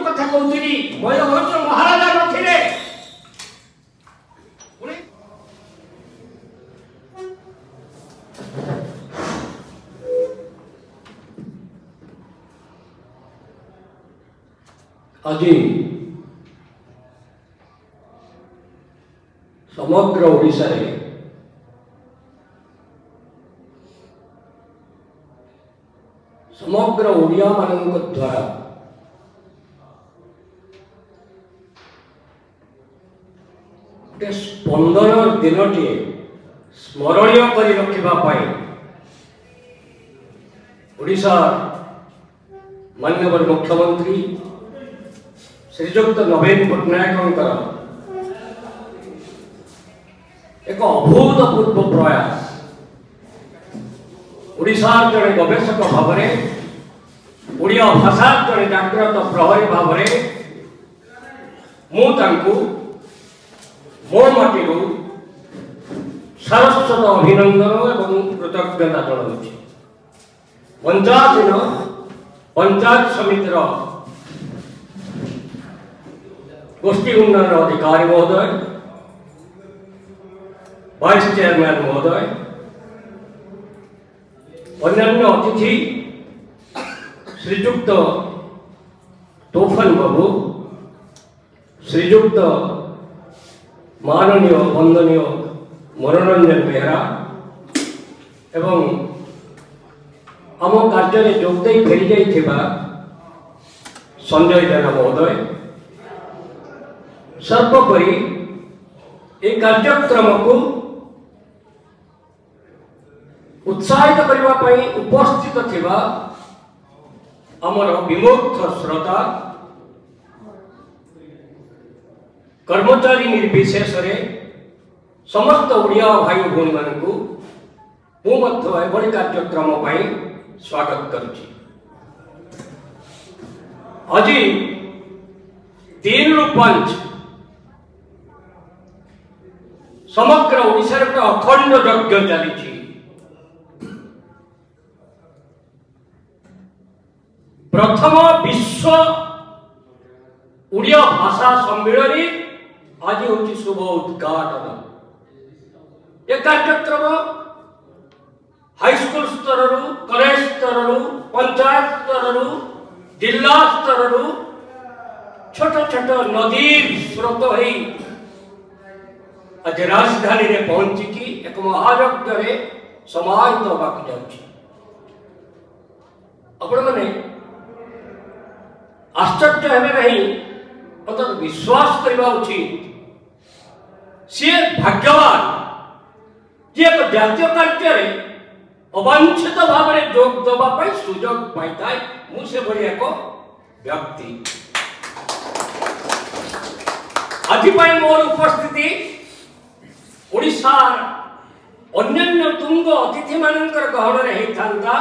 कथा कहूली मयूरभंज महाराजा नथिले आज समग्र ओडिशा रे समग्र ओडिया मानक द्वारा गोटे स्पंदन दिनटी स्मरणीय कर रखा ओडिशा माननीय मुख्यमंत्री श्रीजुक्त नवीन पट्टनायक एक अभूतपूर्व प्रयास ओडिशा जड़े गवेषक भाव में ओडिया भाषा जड़े जाग्रत प्रहरी भाव में मो माटी सारस्वत अभिनंदन और कृतज्ञता जनाऊँ। पंचायत समितिर गोष्ठी उन्नयन अधिकारी महोदय, वाइस चेयरमैन महोदय, अन्यान्य अतिथि श्रीजुक्त तोफन बाबू, श्रीजुक्त माननीय वंदनीय मनोरंजन बेहरा एवं आम कार्य जोगदे फेरी जाइथिबा संजय जेना महोदय, सर्वोपरि एक कार्यक्रम को उत्साहित करने उपस्थित थिबा आमर विमुक्त श्रोता कर्मचारी निर्विशेष समस्त ओडिया भाई भौणी मानू मुझे कार्यक्रम स्वागत करुछि। आज 3 ରୁ 5 समग्र ओडिशा रे अखंड यज्ञ चली। प्रथम विश्व ओडिया भाषा सम्मेलन आज हूँ शुभ उद्घाटन। यह कार्यक्रम हाईस्कूल स्तर कॉलेज स्तर पंचायत स्तर जिला स्तर छोट छोट नदी स्रोत हो आज राजधानी में पहुंचिकी एक महायज्ञ समाहित होगा जाऊँगी। आपण मैंने आश्चर्य हेबे नहीं अर्थात विश्वास करवा उचित सी भाग्यवान जी एक जातीय कार्य अवांछित भाव में जोग देवाई सुजोग पाई था। मुझे भली एक व्यक्ति आज मोर उपस्थिति ओडिशा अन्य तुंग अतिथि मान गहन होता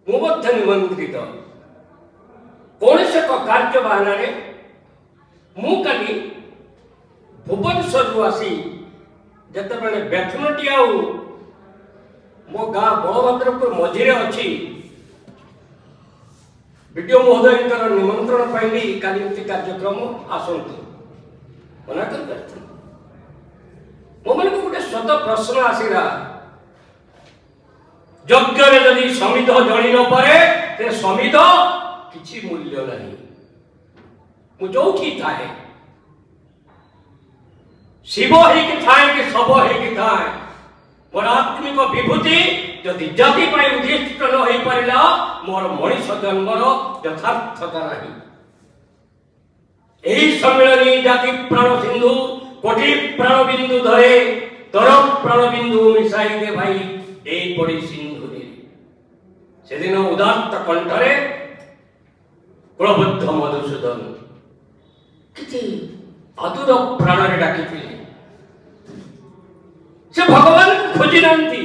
मुझे निमंत्रित कौन से कार्य बहाना मु काली भुवनेश्वर आसी जिते बड़े बेथनटी आ मो गाँ बलभद्रपुर मझे अच्छी विडीओ महोदय निमंत्रण पाइली काली कार्यक्रम आसतु मना कर मो मन को गोटे स्वत प्रश्न आसला यज्ञ जदि समिध जड़ी न पारे समिध किसी मूल्य नहीं। मुझे थाए शिव ही थाए कि शव ही थाए मोर आत्मिक विभूति जदि जाति उद्दिष्ट न हो पारा मोर मनीष जन्मर यथार्थता नहीं। यही सम्मेलन जाति प्राण सिंधु कोटि प्राण बिंदु धरे तर प्राण बिंदु मिसाई दे भाई यही पड़ी सिंधु से दिन उदात्त कंठरे कुलबुद्ध मधुसूदन किसी आतुर प्राण डाकी से भगवान को खोजी नांती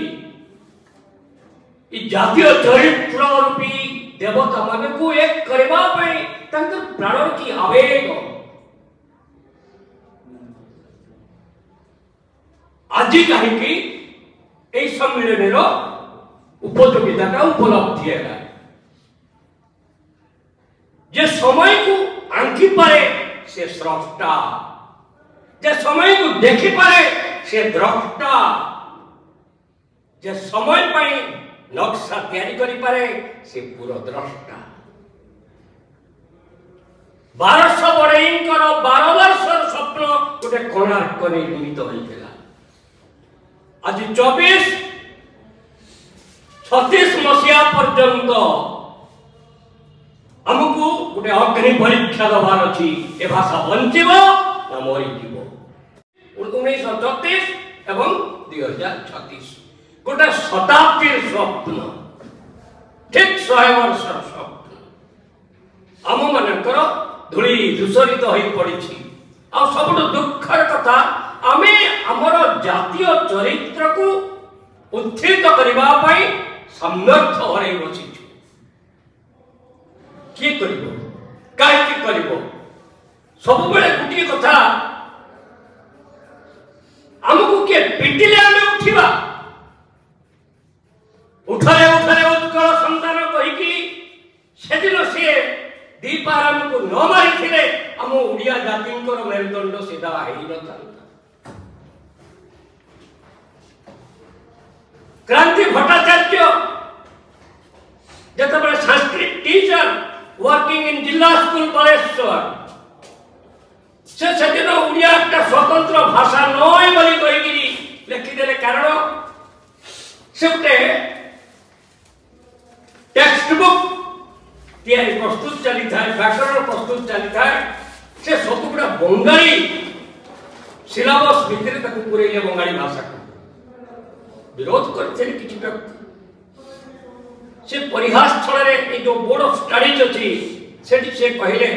जातीय चरित्र रूपी देवता मान को एक करबा पई तंत्र प्राण की आवेग आज कहीं सम्मेलन उपयोगिता उपलब्धि है। जे समय को आंकी पारे से स्रष्टा, जे समय को देखी पारे से द्रष्टा, जे समय पाई नक्शा तैयारी करी पारे से पूरा द्रष्टा। 1200 बड़ेइंकर 12 वर्षर स्वप्न गोटे कोणार्क निर्मित होइतिला। आज 24-36 मसीहा पर्यंत हमको गोटे अग्नि परीक्षा दबार अच्छी ए भाषा बंचीब ना मरीजीव। 1936 एवं 2036 गोटे शताब्दी स्वप्न, ठीक 100 वर्षर स्वप्न आम मानकर धूली दूषरित हो पड़ी। आ सब दुखर कथा आमे हमर जातीय चरित्र को उत्थित करबा पाई सामर्थ्य हरै बसी। किए करिबो काहे करिबो सब बेले गुटी कथा हमको के पिटिले आमे उठिबा। उठरे उठरे उत्कल संतान कहि कि सेदिन से दीपार हमको न मारी थिले हम उड़िया जातिंकर मेरुदंड सीधा हेई न थांता। क्रांति भट्टाचार्य जतबे संस्कृत टीचर वर्किंग इन जिला स्कूल बालेश्वर से सेदिन उड़िया एक स्वतंत्र भाषा नय बोली कहिगिरी लिखिदेले। कारण से गोटे टेक्स्ट बुक तैयारी प्रस्तुत चली था, व्याकरण प्रस्तुत चली था, से सब गुड़ा बंगाली सिलेबस भितर पुरैले बंगाली भाषा को विरोध करते किसी व्यक्ति। से परिहास स्थल जो बोर्ड ऑफ स्टडीज अच्छी से कहले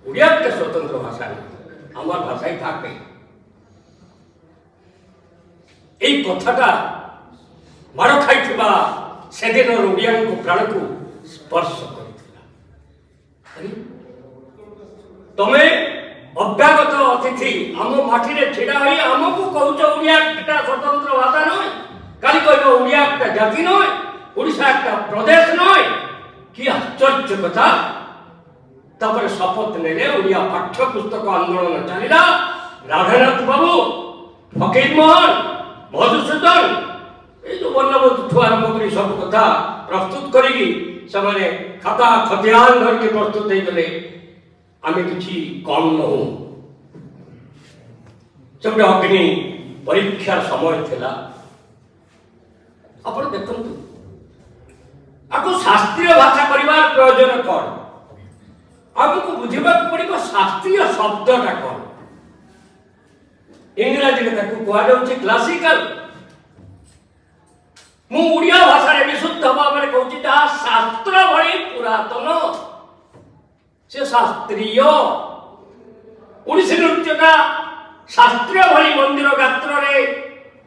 उड़िया के स्वतंत्र भाषा आमार भाषा ही था। कथाटा माड़ खाई से दिन ओडिया को प्राण को स्पर्श कर तमे अभ्यागत अतिथि आम माटी रे छिड़ा होई आमको कहूच ओडिया स्वतंत्र भाषा नय, काली कहब ओडिया एक जाति नय, ओडिशा एक प्रदेश नय। कि आश्चर्य कथा। तपर शपथ नेले ओडिया पाठ्य पुस्तक आंदोलन चलिला। राधानाथ बाबू, फकीर मोहन, मधुसूदन ये जो बल्लभ आरंभ कर सब कथा प्रस्तुत करी से खाता खतियान धरिक प्रस्तुत होते आम कि कम नहूँ। से गोटे अग्नि परीक्षार समय थिला। आपण देखंतु आपको शास्त्रीय भाषा करिवार प्रयोजन कौन? आपको बुझा पड़ो शास्त्रीय शब्दटा कौन? इंग्राजी कहुचे क्लासिकल। मु उड़िया भाषा विशुद्ध भाव में कहूँ जहाँ शास्त्र भली पुरातन से शास्त्रीय ओडिसी नृत्यटा शास्त्रीय भली मंदिर गात्र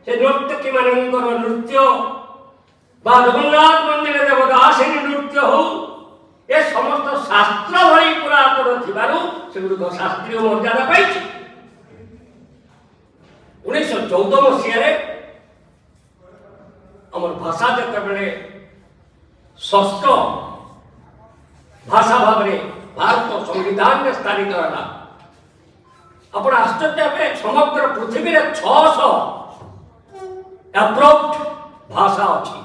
से नर्तकी मानकर नृत्य बा जगन्नाथ मंदिर देवदासिनी नृत्य हो ए समस्त शास्त्र भली पुरातन थिबारु सेगुड़िक शास्त्रीय मर्यादा पाई। 1914 मसीह आमर भाषा जिते षष्ठ भाषा भाव में भारत संविधान में स्थानित है। आप आश्चर्य हे समग्र पृथ्वी में 600 अप्रूव्ड भाषा अच्छी।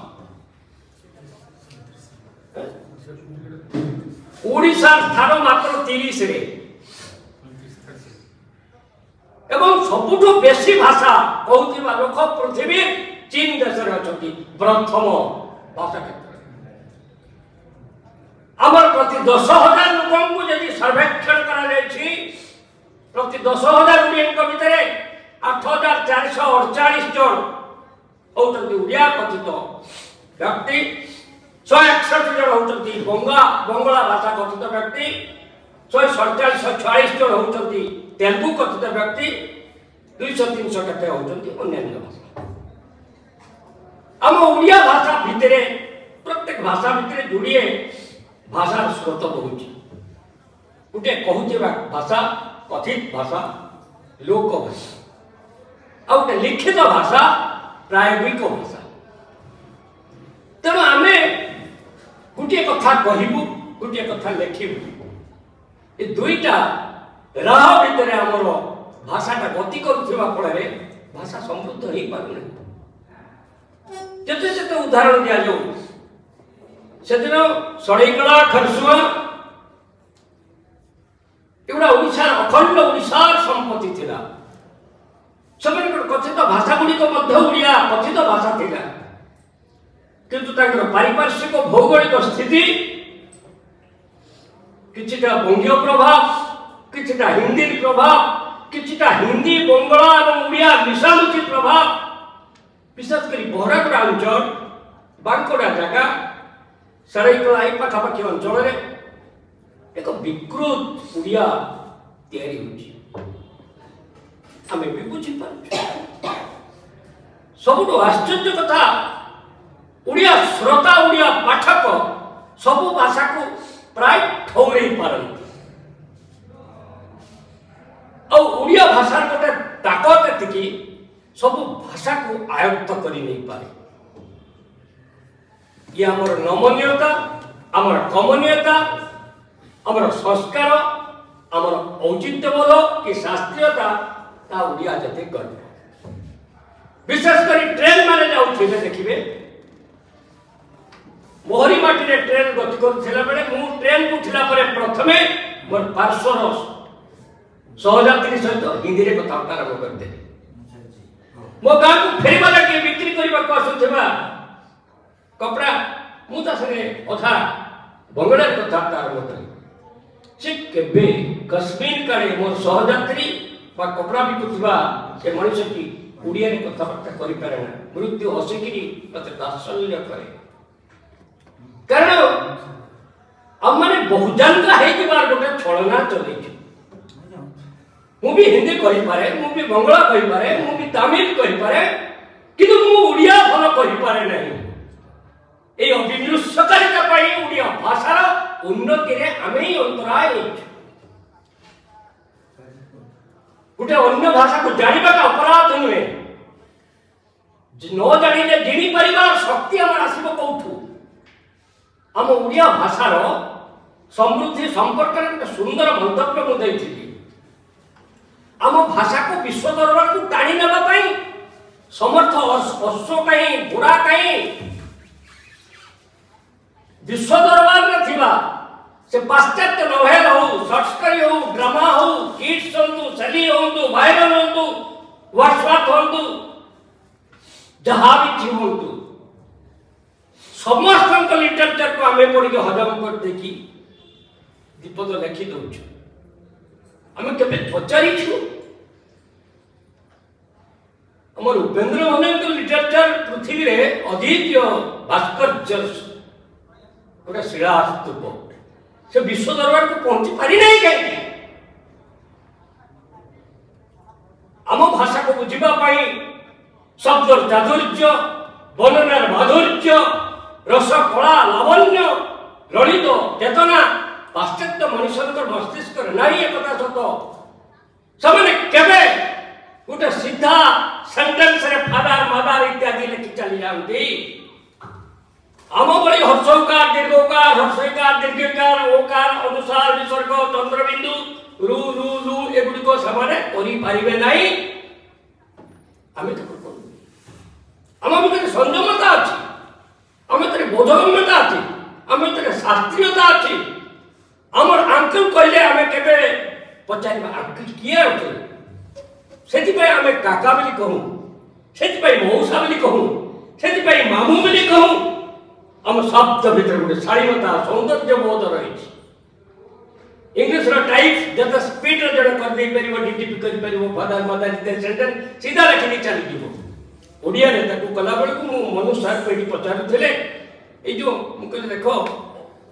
ओडिशा स्थान मात्र 30 रे एवं सबुठु बेसी भाषा कहूथिबा लोक पृथ्वी चीन देश प्रथम भाषा क्षेत्र। आमर प्रति 10,000 लोक यदि सर्वेक्षण करा प्रति 10,000 ओडियन भितर 8,448 जन होती ओडिया कथित व्यक्ति, 161 जन होती बंगला भाषा कथित व्यक्ति, 147-146 जन होती तेलुगु कथित व्यक्ति, 200-300 केते होती अन्य भाषा। आम ओडिया भाषा भितर प्रत्येक भाषा भितर जोड़िए भाषार स्रोत बहुत। गोटे कहूथिबा भाषा कथित भाषा, लोक भाषा, आ गोटे लिखित भाषा प्रायोगिक भाषा। तेणु आमे गोटे कथा कहबू गोटे कथा लिखिबु ए दुईटा राह भितर आमर भाषाटा गति करुवा फल भाषा समृद्ध हो पारे जिते जिते उदाहरण दि जाऊ से दिन सड़ईकला खरसुआ एगुड़ा ओडिशार अखंड ओडिशार संपत्ति थिला समय कथित भाषा गुड़िक ओडिया कथित भाषा थिला किंतु पारिपार्श्विक भौगोलिक स्थिति किछिटा बंगीय प्रभाव किछिटा हिंदी प्रभाव किछिटा हिंदी बंगला और ओडिया मिशामुची प्रभाव विशेष कर बहरागुड़ा अंचल बांकोड़ा जगह सराईकला ए पाखापाखि अंचल एक विकृत ओडिया तैयारी होची आमे भी बुझी पार सबुठ आश्चर्य कथा ओडिया श्रोता ओडिया पाठक सबु भाषा को प्राय ठौरे पारंती ओडिया भाषा गोटे ताकत एति सबु भाषा को आयत्त करि नहीं पारे ये आमर नमनीयता आमर कमनीयता आमर संस्कार आमर औचित्यबोध कि शास्त्रीयता ता ओडिया जते गर्व विशेष कर ट्रेन माने जाउथिबे देखिबे मोहरी माटी रे ट्रेन गति करथिला बेले मु ट्रेन उठिला परे प्रथमे मोर पार्श्वर सहयात्री सहित हिंदी रे कथा आरंभ करते मो गाँ को फेरवा लगे बिक्री करबा को आसुथिबा कपड़ा मु ता संगे अथा बंगला कथा आरंभ करी से केबे कश्मीर काले मोर सहयात्री बा कपड़ा बिकुथिबा से मनुष्य की उड़िया रे कथाबार्ता करि पारे ना मृत्यु हसिकी मते दासल्य करे कारण हम माने बहुजनका है कि बार गोटे छलना चले मु भी हिंदी कहि पारे मु भी बंगला कहि पारे मु भी तमिल कहि पारे किंतु मु उड़िया भल कहि पारे नहीं ए अभिमृष्यकारिता पाई उड़िया भाषार उन्नति रे आमे ही अंतराय गोटे अन्य भाषा को जानिबा का अपराध नुहे न जानिले जिनि परिवार शक्ति हमर आसीबो कोठू हम उड़िया भाषार समृद्धि संपर्क में गोटे सुंदर मंतव्य मु देइथिली आम भाषा को विश्व दरबार को टाणी नेबा पई समर्थ अश्व कहीं घोड़ा कहीं विश्व दरबार में थिबा से पाश्चात्य नोवेल हो शॉर्ट स्टोरी हो ड्रामा हो किड्स हो सली हो वायरल हो व्हाट्सएप हो जहाँ भी थी हो समस्त लिटरेचर को आम पढ़ी हजम कर देखी दीपद लिखि दौच आम के पचारि आमर उपेन्द्र भंजन लिटरेचर पृथ्वी रे अद्वितीय भास्कर्य गोटे शिलास्तूप से विश्व दरबार को पहुंची पारी नहीं कहीं आम भाषा को बुझा शब्द चातुर्य वर्णनार माधुर्य रस कला लावण्य ललित चेतना पाश्चात्य मनुष्य मस्तिष्क नाई एक सत से केवे गोटे सीधा सेंटेंस रे फादार मादार इत्यादि लिखि चली जाती आम बड़ी हर्षकार दीर्घकार हर्षकार दीर्घकार ओकार अनुसार विसर्ग चंद्रबिंदु रु रु लु एगुड़िक से नहीं आम आम भीतर संयमता अच्छी आम भीतर बोधगम्यता अच्छी आम भीतर शास्त्रीयता अच्छी आमर आंकल कहले आम के पचार आंकल किए से आम काका बोली कहूँ से मौसा बोली कहूँ से मामू बोली कहूँ आम शब्द भीतर गोटे शालीनता सौंदर्य बोध रही इंग्लिश टाइप जत स्पीड जन कर दे परिबो डीटीपी कर परिबो फादर मदर इत्यादि सेंटेंस सीधा लिखि चली जीवो ओडिया रे ताकू कला बेल को मु मनुष्य सर पेडी पचारुथिले ए जो मु कहले देखो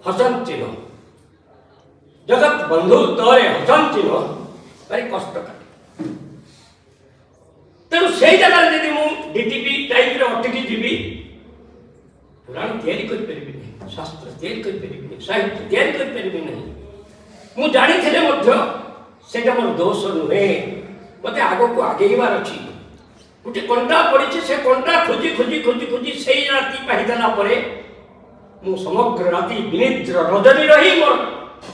हसन चिन्ह जगत बंधु तोरे हसन चिन्ह भारी कष्ट काटे तेणु से जगह यदि मु डीटीपी टाइप रे अटकी जीवी पुराण तैयारी कर परिबि नहीं शास्त्र तैयारी कर परिबि नहीं साहित्य तैयारी कर परिबि नहीं मु जानी थिले मध्य सेटा मोर दोष नुहे मते आगो को आगेइबार अछि गोटे कंटा पड़ी से कंटा खोजी खोजी खोजी खोजी से राति पाइदेला परे मु समग्र राति विनिद्र रजनी रही मोर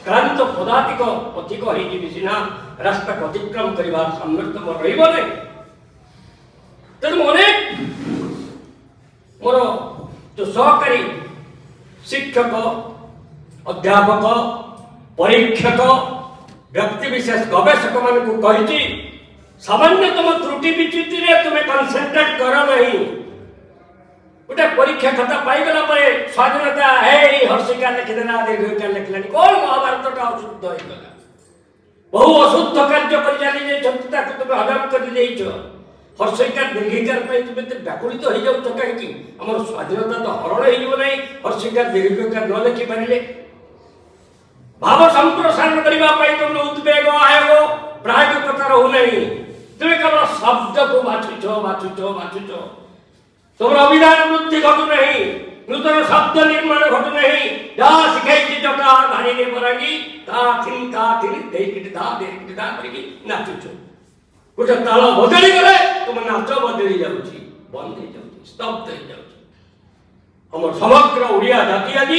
क्रांत पदातिक अधिक होना रास्ता को अतिक्रम करने सामर्थ्य मोर रही तेणु अनेक मोर जो सहकारी शिक्षक अध्यापक परीक्षक व्यक्ति विशेष गवेषक मान कही सामान्यतम त्रुटि विच्युति तुम्हें कनसेंट्रेट कर नहीं गोटे परीक्षा खाता पाईगला स्वाधीनता है हर्षिका लिखिदेला दीर्घिका लिखला कौन महाभारत का अशुद्ध होगा बहु अशुद्ध कार्य कर चली तुम्हें हजम कर हर्षिकार दीर्घिकार तुम्हें व्याकुलित हो जाऊच कहीं आम स्वाधीनता तो हरण हो हर्षिकार दीर्घिकार न लिखि पारे भाव संप्रसारण करने तुम उद्वेग आयोग प्रायोगिकता रोना तुम्हें केवल शब्द को बाछुच तुम अभिधान वृद्धि घटू नहीं नूतन शब्द निर्माण घटू नहीं जहाँ शिखाई जटा धारी ने बरांगी नाचुच गोटे ताल बदली गले तुम नाच बदली जाऊँगी बंद हो जाऊँगी स्तब्ध हो जाऊँगी आम समग्र ओडिया जाति आज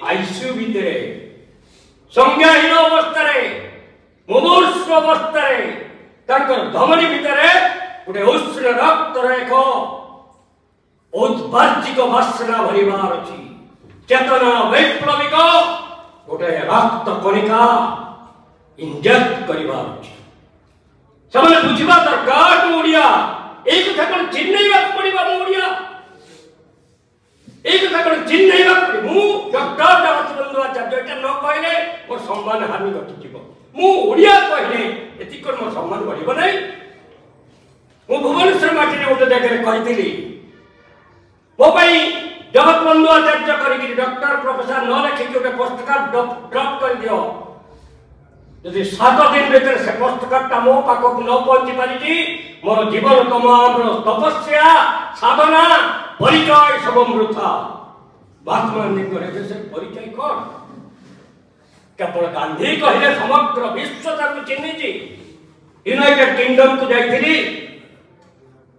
आईसीयू भितर संज्ञाहीन अवस्था मुमूर्षु अवस्था धमनी भितर गोटे उष्ण रक्तर एक औद्बार्जिक वासना भरबार अच्छी चेतना वैप्लविक गोटे रक्त कणिका इंजेक्ट करबार अच्छी से बुझा दरकार ओडिया एक कथा कौन चिन्हवा पड़ा ओडिया एक कथा कौन चिन्हवा मु डॉक्टर जगत बंधु आचार्य एटा न कहले मोर सम्मान हानि घटी मु ओडिया कहले एति कोन मोर सम्मान बढ़िबो नै मु भुवनेश्वर माटी रे गोटे जगह कहितली मो पई जगत बंधु आचार्य करिकि डॉक्टर प्रोफेसर न लिखि गोटे पोस्टकार्ड ड्रॉप कर दियो यदि 7 दिन भीतर से पोस्टकार्ड मो पाखक न पहुंची पारि मोर जीवन तमाम तपस्या साधना परिचय सब मृथा महात्मा गांधी से परिचय कौन केवल गांधी कहले समग्र विश्व ताको चिन्हिची यूनाइटेड किंगडम को जाइथिली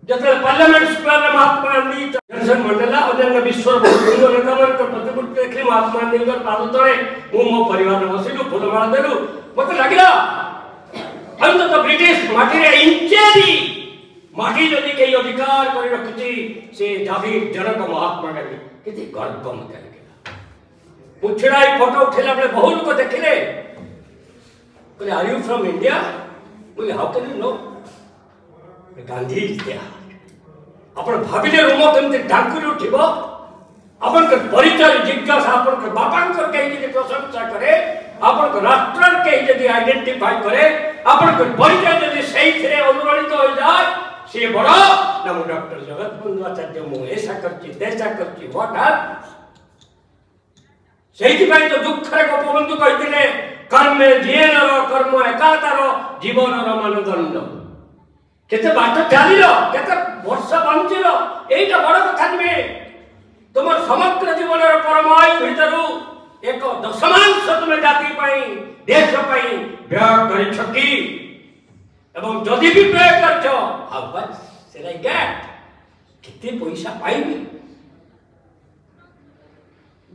जते पार्लियामेंट स्क्वायर में महात्मा गांधी नेल्सन मंडेला अन्य विश्व हिंदू नेता मान प्रतिमूर्ति देखली महात्मा गांधी पाद तले मो परिवार बसिलु फूलमाला देलु मत लगिला अंत तो ब्रिटिश माटी रे इंचेरी माटी जदि कई अधिकार कर रखी से जातिर जनक महात्मा गांधी किति गर्व मत लगिला पुछड़ा फोटो उठेला बेले बहुत लोग देखिले कहले आर यू फ्रॉम इंडिया बोले how can you know Gandhi is there अपन भाबिले रूम केमते ढांकुरी उठिबो अपन के परिचय जिज्ञासा अपन के बापन को कहीं यदि प्रशंसा करे अपन को राष्ट्र के यदि आइडेंटिफाई करे अपन को परिचय यदि सही से अनुरणित हो जाए से बड़ा नमो डॉक्टर जगत बंधु आचार्य मु ऐसा करची देशा करची व्हाट हैव सेहि भाई तो दुख रे गोपबंधु कहिथिले कर्म जीएनर कर्म एकातार जीवनर मानदंड केते बाट चालिलो केते वर्ष बंचिलो एटा बड़ कथा नुहे तुम समग्र जीवन परमायु भितरु एक दशमांश तुम जाति पाई देश पाई व्यय कर छकी एवं जदि भी व्यय करछ how much should I get कितने पैसा पाइबी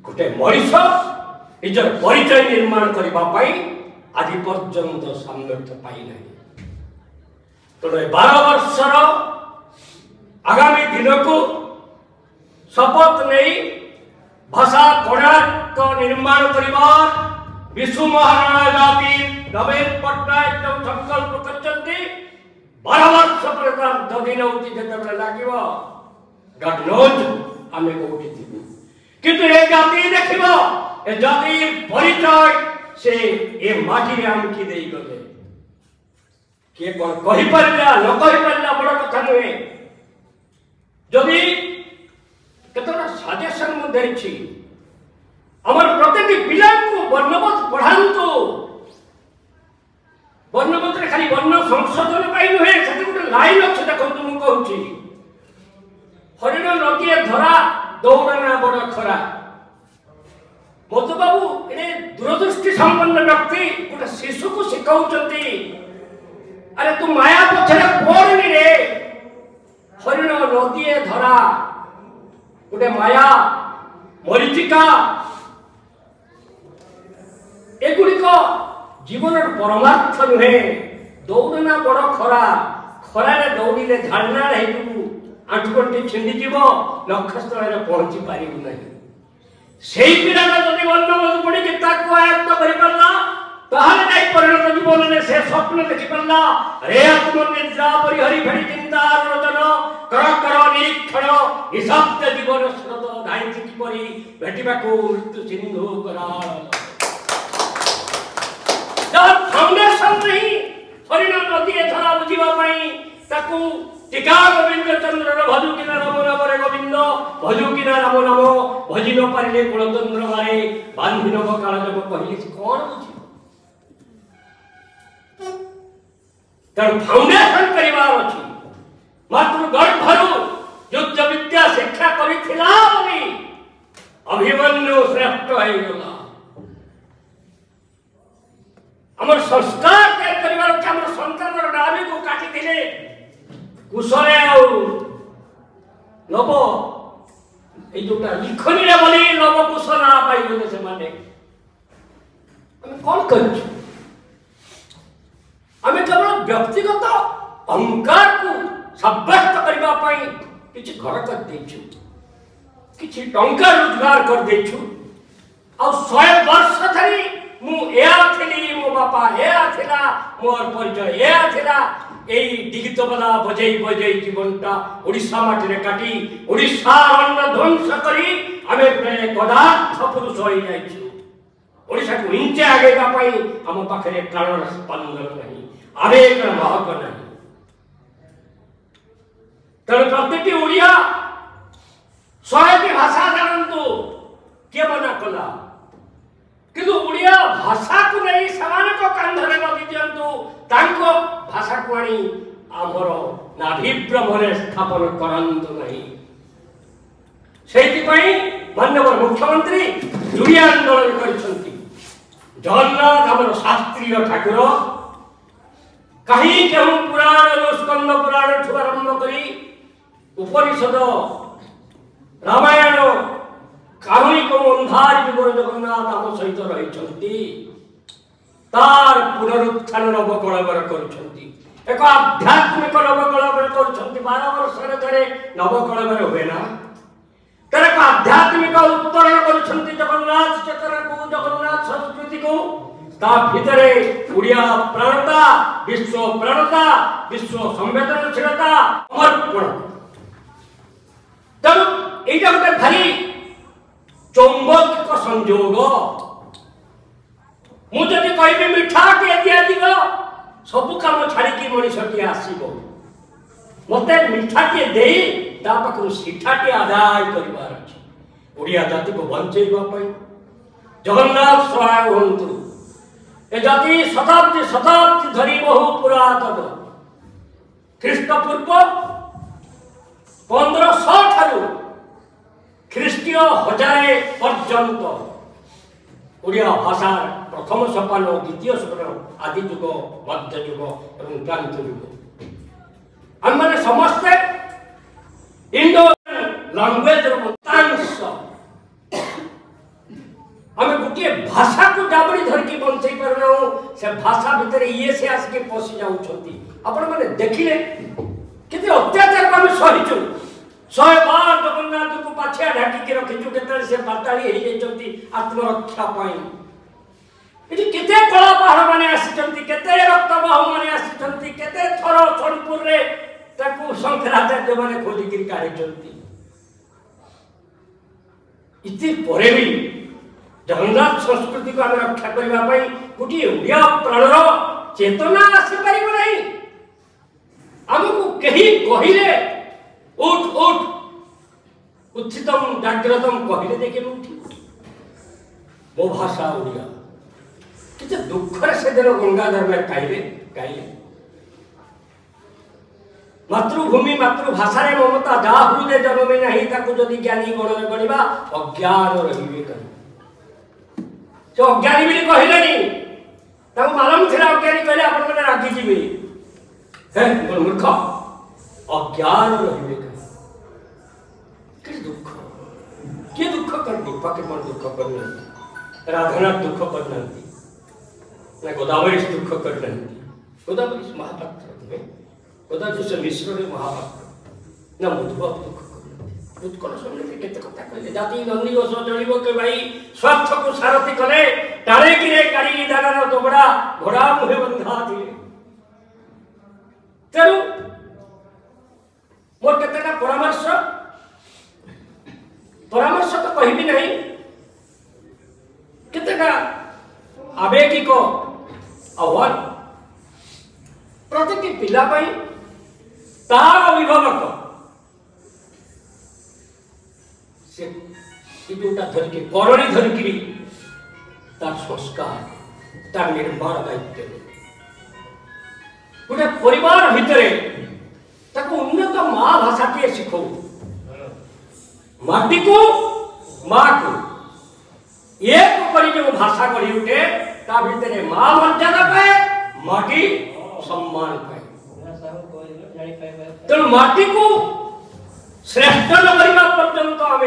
गोटे मनीष निजर परिचय निर्माण करने आज पर्यंत सामर्थ्य पाई नहीं तेणु 12 वर्षर आगामी दिन को शपथ नहीं भाषा कोणार्क निर्माण करिबार विश्व महाराणा जाति नवीन पट्टनायक जो संकल्प करछन्ती 12 वर्ष पर्यंत दिन होती जतबेले लागिबो गॉड नोज आमे कोठी थिबु किंतु ए जाति देखिबो ए जाति परिचय से ए माटी रे आम की देई गले के कोन कहि परला न कहि परला बड़ कथा नुहे जदि केतरा सजेशन मु देछि हमर प्रत्येक पिला को वर्णवत पढ़ांतो वर्णवत रे खाली वर्ण संशोधन पाई नुहे सेते गुटे लाइन अछि देखंतु मु कहूछि हरिण नदी धरा दौड़ना बड़ खरा मधु बाबू ए दूरदृष्टि संपन्न व्यक्ति गोटे शिशु को शिखाउचंती अरे तू माया पछरे पड़नी रे हरिण नदी धरा गोटे माया मरीचिका एगुड़िक जीवन परमार्थ नुहे। दौड़ना बड़ खरा खरारे दौड़े झाड़ना आंठुगंठी छिंडीज लक्ष्यस्थल पहुंची पारू ना। से पिलाटा जदि बंद पड़ी आयत्त कर परिणत जीवन से स्वप्न देखी पारा। रे आत्मनिद्रा परिहरी फेरी चिंता रोचन कर कर निरीक्षण निशब्द जीवन स्रोत धाई किपरि भेटा मृत्यु सिंधु कराल फाउंडेशन नहीं हरिण नदी एथरा बुझा टीका गोविंद चंद्र भजुकिना नमो नमरे गोविंद भजुकिना नमो नमो भजी न पारे कुलचंद्र मारे बांधी नव काल जब कहले कौन बुझ तेणु फाउंडेशन करिवार अछि। मात्र गर्भरु युद्ध विद्या शिक्षा करिथिला बोली अभिमन्यु श्रेष्ठ होई गला। हमर संस्कार के करिवार के हमर संतान नाभि को काटी दिले कुशले नव जोटा लिखनी बोली नव कुशला पाइले से माने कौन कर केवल व्यक्तिगत अहंकार को सब्यस्त करने किसी घर कर किसी टंका रोजगार कर देछु आ 100 वर्ष धरी मुझे मो बापा या मोर परिचय या यही डिगित बला बजई बजई जीवनटा ओडिशा माटी काटी ओडिशा अन्न ध्वंस करी आमे पदार्थ पुरुष हो जाइछु। ओडिशा को इंचे आगे आम पाखे प्राण स्पंदन नहीं आवेग महक नहीं। तेणु प्रत्येक ओडिया 100 भाषा जानतु किए मना कला किंतु ओडिया भाषा को नहीं समान को कांधरे नदी दियंतु तांको भाषा को आनी आमर नाभि ब्रह्मरे स्थापन करंतु नहीं। सेति पई माननीय मुख्यमंत्री जोड़ी आंदोलन करिसंती। जगन्नाथ हमर शास्त्रीय ठाकुर कहीं केहू पुराण स्कंद पुराण ठू आरंभ करी उपनिषद रामायण कहानी को अंधार जुगर जगन्नाथ आम सहित रही तार पुनरुत्थान नवकलबर कर एक आध्यात्मिक नवकलबर कर 12 वर्ष थे नवकलबर हुए ना तर एक आध्यात्मिक उत्तरण कर जगन्नाथ चेतना को जगन्नाथ संस्कृति को भितरे उड़िया प्राणता विश्व संवेदनशीलता समर्पण तेणु यहाँ गोटे भारी चौंबक संजोग मुझे कहि मिठा टे दिज्व सब कम छाड़ी मनीषटी आसब मत मिठाटे दे पाखु सीठाटे आदाय करिया जाति को बंचेवाई जगन्नाथ सहाय हूँ। ए जाति शताब्दी शताब्दी धरी बहु पुरातन ख्रीष्टपूर्व 1500 ठारू ख्रीष्टीय 1000 पर्यंत ओडिया भाषा प्रथम सोपान द्वितीय सोपान आदि युग मध्य युग और क्रांति युग आम मैंने समस्ते इंडो लैंग्वेज अंश आम गोटे भाषा को जाबड़ी धरिकी बंचई पारना से भाषा भितर ये से आसिक पशि जाऊँगी आपण मैंने देखिले कितने अत्याचार को आम सहीचु 100 बार जगन्नाथ को पाछिया ढाकी रखीचु के से बाताड़ी आत्मरक्षा ये केते कला पहाड़ माने आसी केते रक्त बाहु माने आसी केते थर सोनपुर रे ताकू शंकराचार्य माने खोजिक काढ़ी इति परे भी जगन्नाथ संस्कृति को आम रक्षा करने गोटे ओडिया प्राणर चेतना आसीपर नहीं आमको कहीं कहले उठ उठ उत्थितम जाग्रतम कहले देखिए उठी मो भाषा ओडिया किसी दुखर से दिन गंगाधर में गाइले मातृभूमि मातृभाषा ममता जा हृदय जन्मे नहीं जदि ज्ञानी गण गणवा अज्ञान रही से अज्ञानी भी कहले मालूम थे अज्ञानी कहले आप रागिजी मूर्ख अज्ञान रही दुख किए दुख कर पाके मन दुख करना राधानाथ दुख करना ना गोदावरी दुख करना गोदावरी महापात्र नुहे गोदावरी मिश्र महापात्र ना मधुबाबू दुख करना उत्कल सम्राट केते कथा कहले जाति नंदी घोष चलिबो के भाई स्वार्थ को सारथी कले टाणे किरे गाड़ी दानार दोबड़ा घोड़ा मुहे बंधा थिले तेरु मोर केतेटा परामर्श तो कहबी नहीं केतेटा आवेगिक आह्वान प्रति पिला तार अभिभावक से जोटा धरिकी करणी धरिकी तार संस्कार तार निर्माण दायित्व गोटे परिवार भितर ताको उन्नत माँ भाषा टे शिखो माटी को माँ को एक करी जो भाषा गढ़ी उठे ता भितर माँ मर्यादा पाए माटी सम्मान पाए तेणु माटी को श्रेष्ठ न करने पर्यंत आम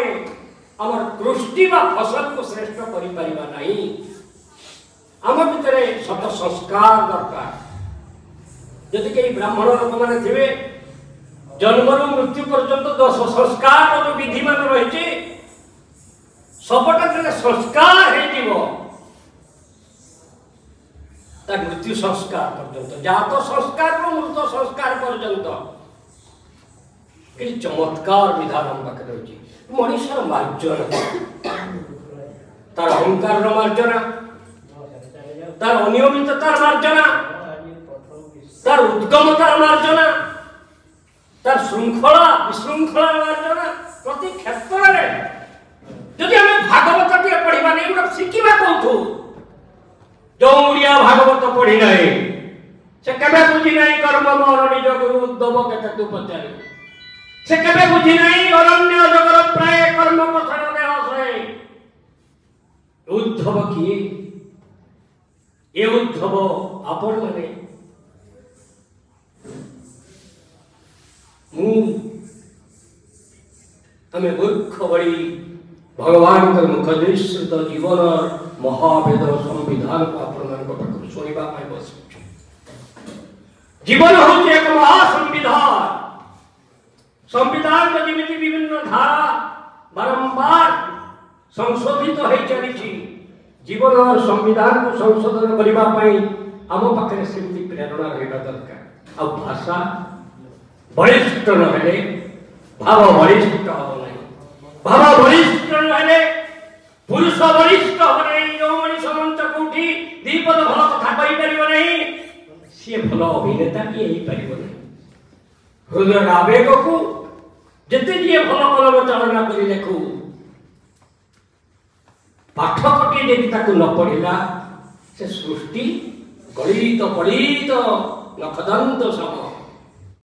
आम कृष्टि व फसल को श्रेष्ठ कर आम भितर सत संस्कार दरकार जदि कई ब्राह्मण लोक मैंने थे जन्म मृत्यु पर्यंत 10 संस्कार जो विधि मान रही सबटा जो संस्कार मृत्यु संस्कार पर्यंत जात संस्कार मृत संस्कार पर्यंत कि चमत्कार विधान हम पाखे रही मनीषर मार्जना तार अहंकार मार्जना तार अनियमिततार मार्जना तार उद्गमतार मार्जना तार श्रृंखला विशृंखला मार्जना प्रति क्षेत्र में जदि हमें भागवत टे पढ़ा नहीं गोटे शिखा कौटू जो ओडिया भागवत पढ़ी ना से केबे बुझी नहीं कर्म मोर निज गुरु उद्धव केते तू पचारे से केबे बुझी नहीं अरण्य जगर प्राय कर्म कथन देह से उद्धव किए ये उद्धव आपण माने हमें मूर्ख बड़ी भगवान के मुख निश्रित जीवन महावेद संविधान को आपण शुणा बस जीवन हूँ एक महासंविधान संविधान का जमी विभिन्न धारा बारंबार संशोधित हो चली जीवन और संविधान को संशोधन करने आम पाखे से प्रेरणा रहा दरकार आ भाषा बलिष्ठ नहे भाव बलिष्ठ हम ना भाव बलिष्ठ नहे पुरुष बलिष्ठ हम ना जो मनीष मंच कौटी दीपद भल कथा कहीपर नहीं सी भल अभिनेता किए हृदय आवेग को जिते जी भल कलम चालना कर लेखु पाठक टी न पढ़ला से सृष्टि गणित गणित नखदंत सम